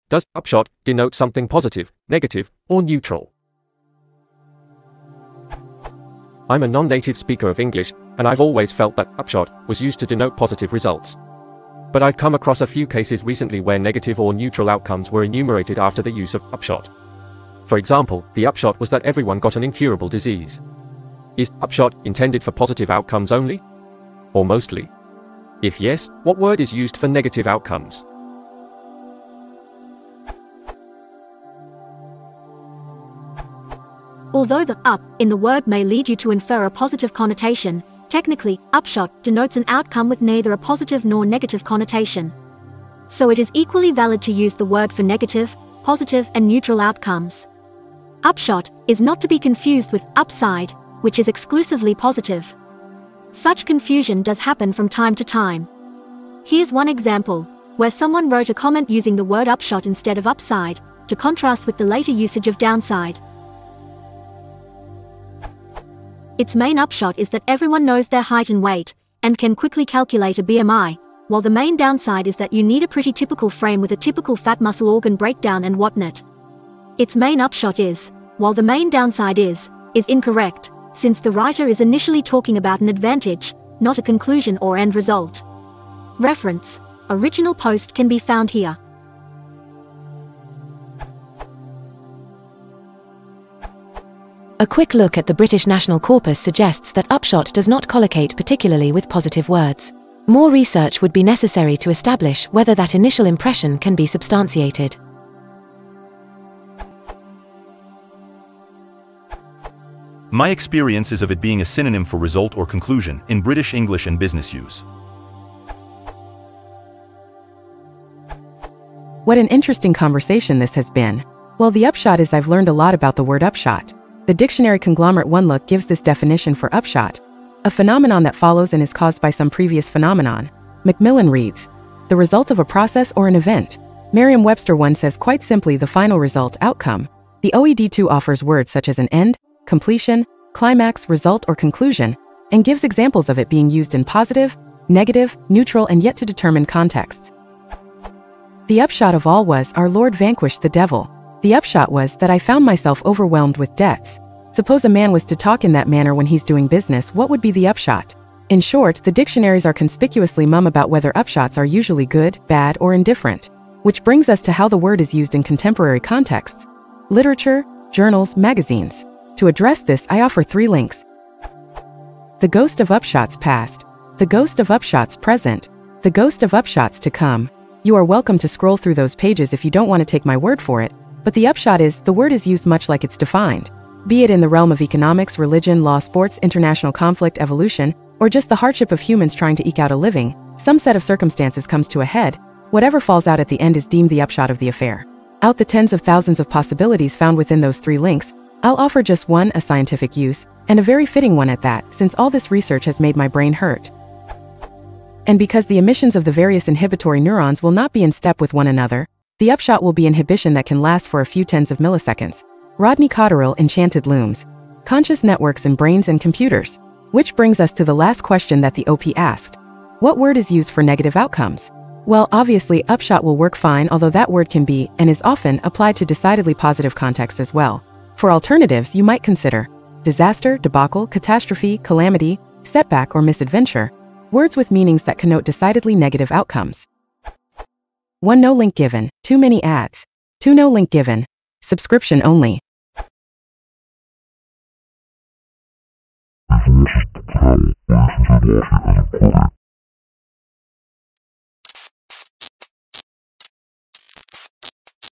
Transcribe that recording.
Does upshot denote something positive, negative, or neutral? I'm a non-native speaker of English, and I've always felt that upshot was used to denote positive results. But I've come across a few cases recently where negative or neutral outcomes were enumerated after the use of upshot. For example, the upshot was that everyone got an incurable disease. Is upshot intended for positive outcomes only? Or mostly? If yes, what word is used for negative outcomes? Although the up in the word may lead you to infer a positive connotation, technically, upshot denotes an outcome with neither a positive nor negative connotation. So it is equally valid to use the word for negative, positive, and neutral outcomes. Upshot is not to be confused with upside, which is exclusively positive. Such confusion does happen from time to time. Here's one example, where someone wrote a comment using the word upshot instead of upside, to contrast with the later usage of downside. Its main upshot is that everyone knows their height and weight, and can quickly calculate a BMI, while the main downside is that you need a pretty typical frame with a typical fat muscle organ breakdown and whatnot. Its main upshot is, while the main downside is incorrect, since the writer is initially talking about an advantage, not a conclusion or end result. Reference: original post can be found here. A quick look at the British National Corpus suggests that upshot does not collocate particularly with positive words. More research would be necessary to establish whether that initial impression can be substantiated. My experience is of it being a synonym for result or conclusion in British English and business use. What an interesting conversation this has been. Well, the upshot is I've learned a lot about the word upshot. The dictionary conglomerate One Look gives this definition for upshot: a phenomenon that follows and is caused by some previous phenomenon. Macmillan reads, the result of a process or an event. Merriam-Webster One says quite simply the final result, outcome. The OED2 offers words such as an end, completion, climax, result, or conclusion, and gives examples of it being used in positive, negative, neutral, and yet to determine contexts. The upshot of all was our Lord vanquished the devil. The upshot was that I found myself overwhelmed with debts. Suppose a man was to talk in that manner when he's doing business, what would be the upshot? In short, the dictionaries are conspicuously mum about whether upshots are usually good, bad, or indifferent. Which brings us to how the word is used in contemporary contexts: literature, journals, magazines. To address this, I offer 3 links. The ghost of upshots past, the ghost of upshots present, the ghost of upshots to come. You are welcome to scroll through those pages if you don't want to take my word for it, but the upshot is, the word is used much like it's defined. Be it in the realm of economics, religion, law, sports, international conflict, evolution, or just the hardship of humans trying to eke out a living, some set of circumstances comes to a head, whatever falls out at the end is deemed the upshot of the affair. Out the tens of thousands of possibilities found within those 3 links, I'll offer just one, a scientific use, and a very fitting one at that, since all this research has made my brain hurt. And because the emissions of the various inhibitory neurons will not be in step with one another, the upshot will be inhibition that can last for a few tens of milliseconds. Rodney Cotterill, Enchanted Looms. Conscious networks in brains and computers. Which brings us to the last question that the OP asked. What word is used for negative outcomes? Well, obviously, upshot will work fine, although that word can be, and is often, applied to decidedly positive contexts as well. For alternatives, you might consider disaster, debacle, catastrophe, calamity, setback, or misadventure. Words with meanings that connote decidedly negative outcomes. 1. No link given. Too many ads. 2. No link given. Subscription only. If you wish to tell, please watch it as a comment.